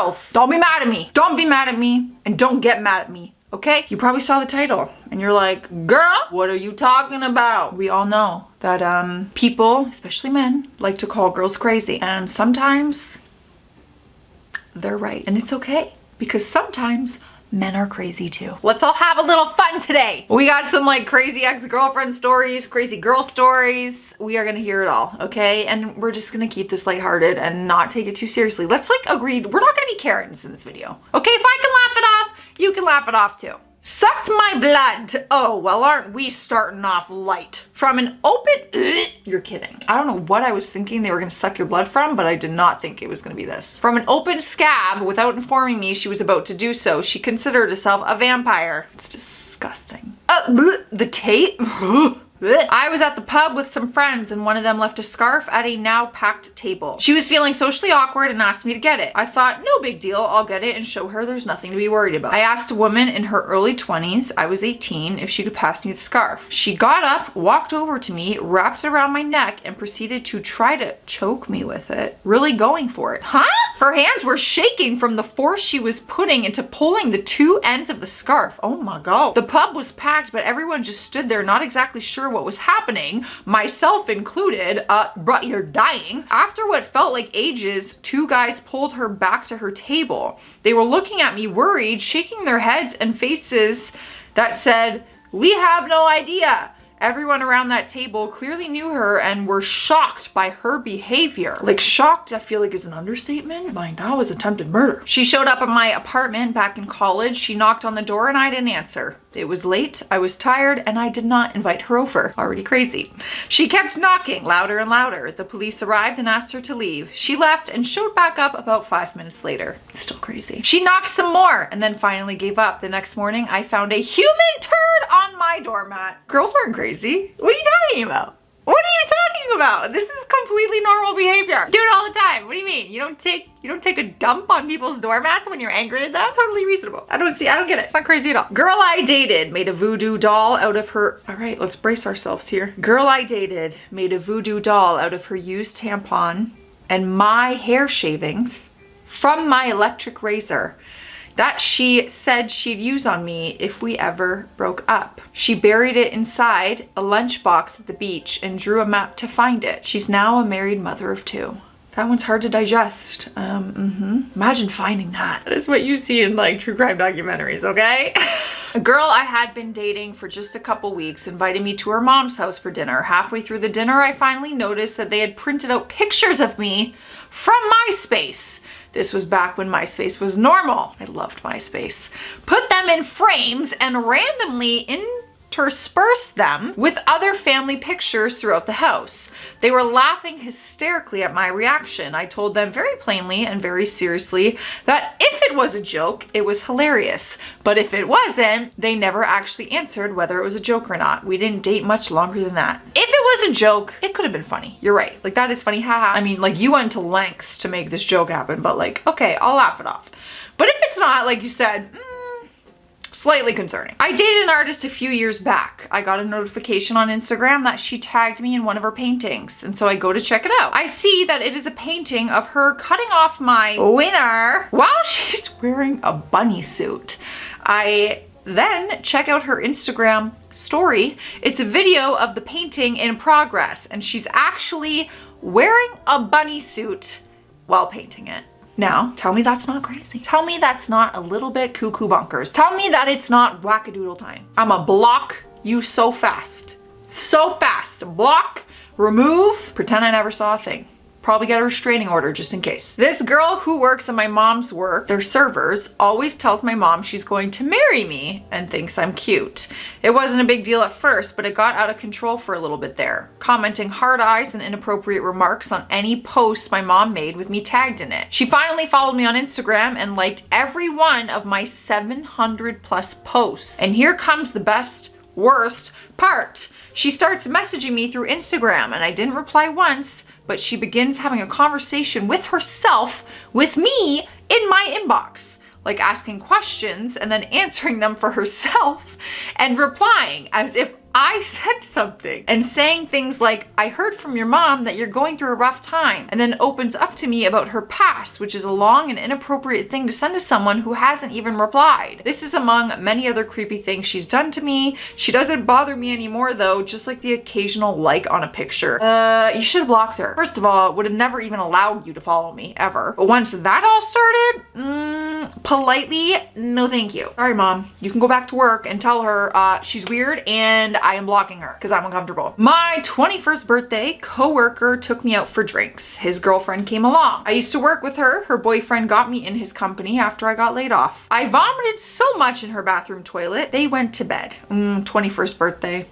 girls, don't be mad at me. Don't be mad at me and don't get mad at me. Okay? You probably saw the title and you're like, girl, what are you talking about? We all know that people, especially men, like to call girls crazy. And sometimes they're right. And it's okay because sometimes men are crazy too. Let's all have a little fun today. We got some like crazy ex-girlfriend stories, crazy girl stories. We are gonna hear it all, okay? And we're just gonna keep this lighthearted and not take it too seriously. Let's like agree, we're not gonna be Karens in this video. Okay, if I can laugh it off, you can laugh it off too. Sucked my blood. Oh, well, aren't we starting off light? From an open, you're kidding. I don't know what I was thinking they were gonna suck your blood from, but I did not think it was gonna be this. From an open scab, without informing me she was about to do so, she considered herself a vampire. It's disgusting. The tape. I was at the pub with some friends and one of them left a scarf at a now packed table. She was feeling socially awkward and asked me to get it. I thought, no big deal, I'll get it and show her there's nothing to be worried about. I asked a woman in her early 20s, I was 18, if she could pass me the scarf. She got up, walked over to me, wrapped it around my neck and proceeded to try to choke me with it, really going for it. Huh? Her hands were shaking from the force she was putting into pulling the two ends of the scarf. Oh my God. The pub was packed, but everyone just stood there not exactly sure what was happening, myself included. But you're dying. After what felt like ages, two guys pulled her back to her table. They were looking at me worried, shaking their heads and faces that said, "We have no idea." Everyone around that table clearly knew her and were shocked by her behavior. Like shocked, I feel like is an understatement. Like that was attempted murder. She showed up at my apartment back in college. She knocked on the door and I didn't answer. It was late, I was tired, and I did not invite her over. Already crazy. She kept knocking louder and louder. The police arrived and asked her to leave. She left and showed back up about 5 minutes later. Still crazy. She knocked some more and then finally gave up. The next morning, I found a human turd on my doormat. Girls aren't crazy. What are you talking about? What are you talking about? This is completely normal behavior. Do it all the time. What do you mean? You don't take a dump on people's doormats when you're angry at them? Totally reasonable. I don't get it. It's not crazy at all. Girl I dated made a voodoo doll out of her, all right, let's brace ourselves here. Girl I dated made a voodoo doll out of her used tampon and my hair shavings from my electric razor that she said she'd use on me if we ever broke up. She buried it inside a lunchbox at the beach and drew a map to find it. She's now a married mother of 2. That one's hard to digest. Imagine finding that. That is what you see in like true crime documentaries, okay? A girl I had been dating for just a couple weeks invited me to her mom's house for dinner. Halfway through the dinner, I finally noticed that they had printed out pictures of me from MySpace. This was back when MySpace was normal. I loved MySpace. Put them in frames and randomly intersperse them with other family pictures throughout the house. They were laughing hysterically at my reaction. I told them very plainly and very seriously that if it was a joke, it was hilarious. But if it wasn't, they never actually answered whether it was a joke or not. We didn't date much longer than that. If it was a joke, it could have been funny. You're right. Like that is funny, haha. I mean, like you went to lengths to make this joke happen, but like, okay, I'll laugh it off. But if it's not, like you said, slightly concerning. I dated an artist a few years back. I got a notification on Instagram that she tagged me in one of her paintings, and so I go to check it out. I see that it is a painting of her cutting off my wiener while she's wearing a bunny suit. I then check out her Instagram story. It's a video of the painting in progress, and she's actually wearing a bunny suit while painting it. Now, tell me that's not crazy. Tell me that's not a little bit cuckoo bonkers. Tell me that it's not wackadoodle time. I'ma block you so fast. So fast. Block, remove, pretend I never saw a thing. Probably get a restraining order just in case. This girl who works in my mom's work, their servers, always tells my mom she's going to marry me and thinks I'm cute. It wasn't a big deal at first, but it got out of control for a little bit there, commenting hard eyes and inappropriate remarks on any posts my mom made with me tagged in it. She finally followed me on Instagram and liked every one of my 700 plus posts. And here comes the worst part. She starts messaging me through Instagram and I didn't reply once, but she begins having a conversation with herself, with me, in my inbox. Like asking questions and then answering them for herself and replying as if I said something. And saying things like, I heard from your mom that you're going through a rough time, and then opens up to me about her past, which is a long and inappropriate thing to send to someone who hasn't even replied. This is among many other creepy things she's done to me. She doesn't bother me anymore though, just like the occasional like on a picture. You should have blocked her. First of all, would have never even allowed you to follow me, ever. But once that all started, politely, no thank you. Sorry, Mom. You can go back to work and tell her she's weird and I am blocking her because I'm uncomfortable. My 21st birthday, coworker took me out for drinks. His girlfriend came along. I used to work with her. Her boyfriend got me in his company after I got laid off. I vomited so much in her bathroom toilet, they went to bed. 21st birthday.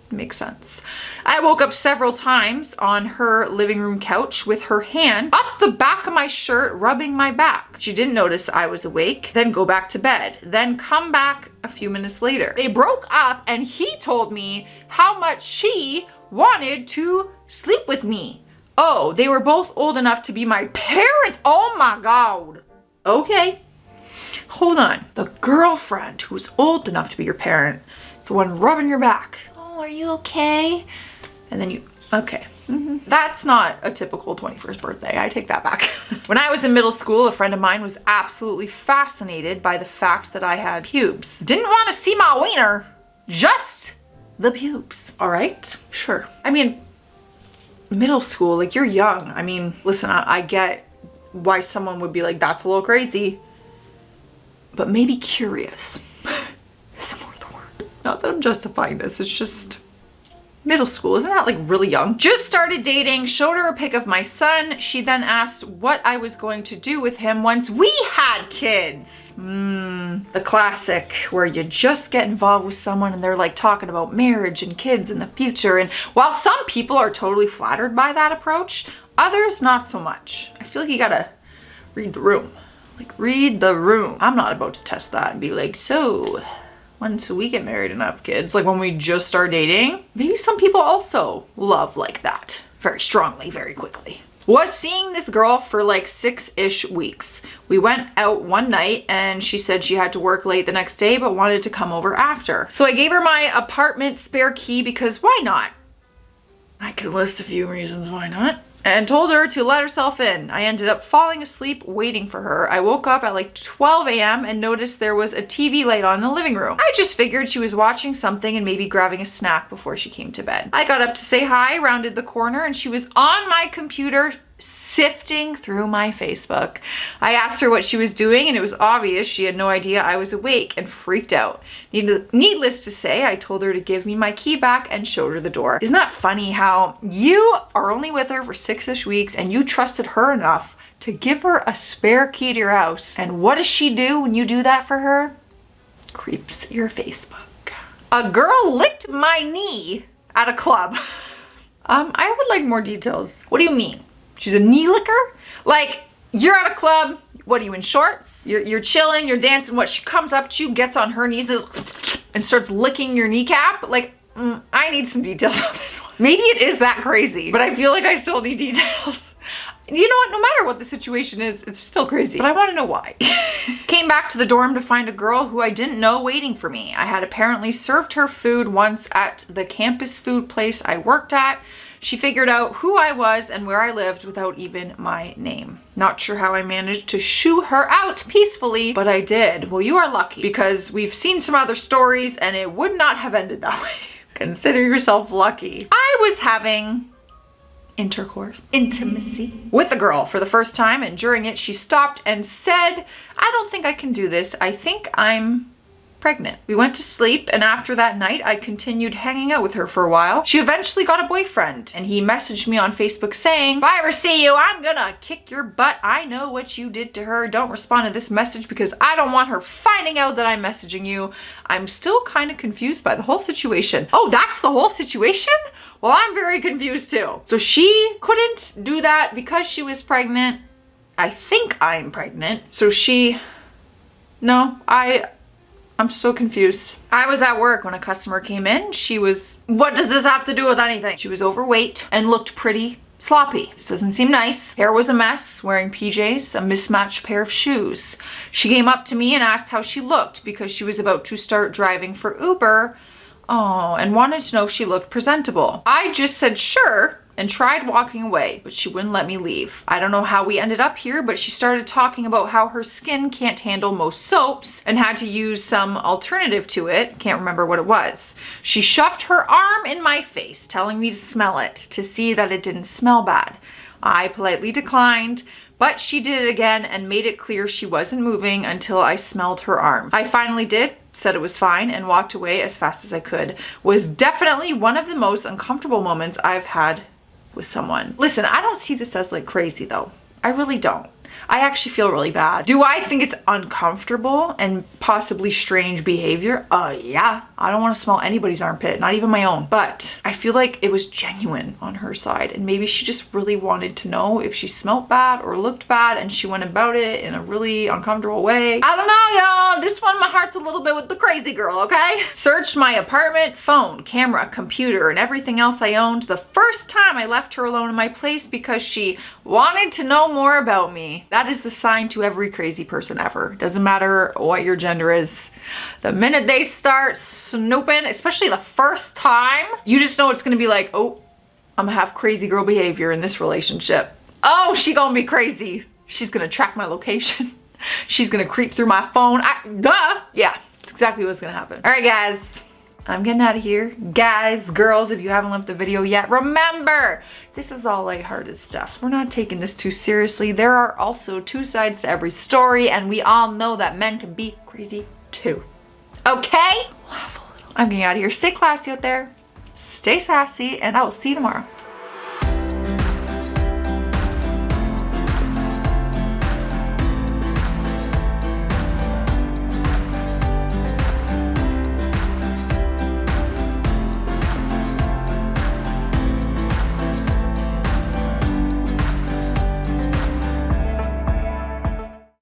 Makes sense. I woke up several times on her living room couch with her hand up the back of my shirt, rubbing my back. She didn't notice I was awake, then go back to bed, then come back a few minutes later. They broke up and he told me how much she wanted to sleep with me. Oh, they were both old enough to be my parents. Oh my God. Okay. Hold on. The girlfriend who's old enough to be your parent is the one rubbing your back. Are you okay? And then okay. That's not a typical 21st birthday. I take that back. When I was in middle school, a friend of mine was absolutely fascinated by the fact that I had pubes. Didn't want to see my wiener, just the pubes. All right, sure. I mean, middle school, like you're young. I mean, listen, I get why someone would be like, that's a little crazy, but maybe curious. Not that I'm justifying this, it's just middle school. Isn't that like really young? Just started dating, showed her a pic of my son. She then asked what I was going to do with him once we had kids. The classic where you just get involved with someone and they're like talking about marriage and kids in the future. And while some people are totally flattered by that approach, others not so much. I feel like you gotta read the room. Like read the room. I'm not about to test that and be like, so once we get married and have kids, like when we just start dating, maybe some people also love like that very strongly, very quickly. Was seeing this girl for like 6-ish weeks. We went out one night and she said she had to work late the next day but wanted to come over after. So I gave her my apartment spare key because why not? I could list a few reasons why not. And told her to let herself in. I ended up falling asleep waiting for her. I woke up at like 12 a.m. and noticed there was a TV light on in the living room. I just figured she was watching something and maybe grabbing a snack before she came to bed. I got up to say hi, rounded the corner, and she was on my computer sifting through my Facebook. I asked her what she was doing and it was obvious she had no idea I was awake and freaked out. Needless to say, I told her to give me my key back and showed her the door. Isn't that funny how you are only with her for 6-ish weeks and you trusted her enough to give her a spare key to your house? And what does she do when you do that for her? Creeps your Facebook. A girl licked my knee at a club. I would like more details. What do you mean? She's a knee licker? Like, you're at a club, what are you in shorts? You're chilling, you're dancing, what, she comes up to you, gets on her knees and starts licking your kneecap? Like, I need some details on this one. Maybe it is that crazy, but I feel like I still need details. You know what, no matter what the situation is, it's still crazy, but I wanna know why. Came back to the dorm to find a girl who I didn't know waiting for me. I had apparently served her food once at the campus food place I worked at. She figured out who I was and where I lived without even my name. Not sure how I managed to shoo her out peacefully, but I did. Well, you are lucky because we've seen some other stories and it would not have ended that way. Consider yourself lucky. I was having intimacy with a girl for the first time, and during it she stopped and said, I don't think I can do this. I think I'm pregnant. We went to sleep, and after that night I continued hanging out with her for a while. She eventually got a boyfriend and he messaged me on Facebook saying, if I ever see you, I'm gonna kick your butt. I know what you did to her. Don't respond to this message because I don't want her finding out that I'm messaging you. I'm still kind of confused by the whole situation. Oh, that's the whole situation? Well, I'm very confused too. So she couldn't do that because she was pregnant. I think I'm pregnant. So I'm so confused. I was at work when a customer came in. What does this have to do with anything? She was overweight and looked pretty sloppy. This doesn't seem nice. Hair was a mess, wearing PJs, a mismatched pair of shoes. She came up to me and asked how she looked because she was about to start driving for Uber Oh, and wanted to know if she looked presentable. I just said sure and tried walking away, but she wouldn't let me leave. I don't know how we ended up here, but she started talking about how her skin can't handle most soaps and had to use some alternative to it. Can't remember what it was. She shoved her arm in my face, telling me to smell it to see that it didn't smell bad. I politely declined, but she did it again and made it clear she wasn't moving until I smelled her arm. I finally did, said it was fine, and walked away as fast as I could. Was definitely one of the most uncomfortable moments I've had with someone. Listen, I don't see this as like crazy though. I really don't. I actually feel really bad. Do I think it's uncomfortable and possibly strange behavior? Yeah. I don't want to smell anybody's armpit, not even my own. But I feel like it was genuine on her side, and maybe she just really wanted to know if she smelled bad or looked bad, and she went about it in a really uncomfortable way. I don't know, y'all. This one, my heart's a little bit with the crazy girl, okay? Searched my apartment, phone, camera, computer, and everything else I owned the first time I left her alone in my place because she wanted to know more about me. That is the sign to every crazy person ever. Doesn't matter what your gender is. The minute they start snooping, especially the first time, you just know it's gonna be like, oh, I'm gonna have crazy girl behavior in this relationship. Oh, she gonna be crazy. She's gonna track my location. She's gonna creep through my phone. Duh. Yeah, that's exactly what's gonna happen. All right, guys. I'm getting out of here. Guys, girls, if you haven't left the video yet, remember, this is all lighthearted stuff. We're not taking this too seriously. There are also two sides to every story, and we all know that men can be crazy too. Okay? Laugh a little. I'm getting out of here. Stay classy out there. Stay sassy, and I will see you tomorrow.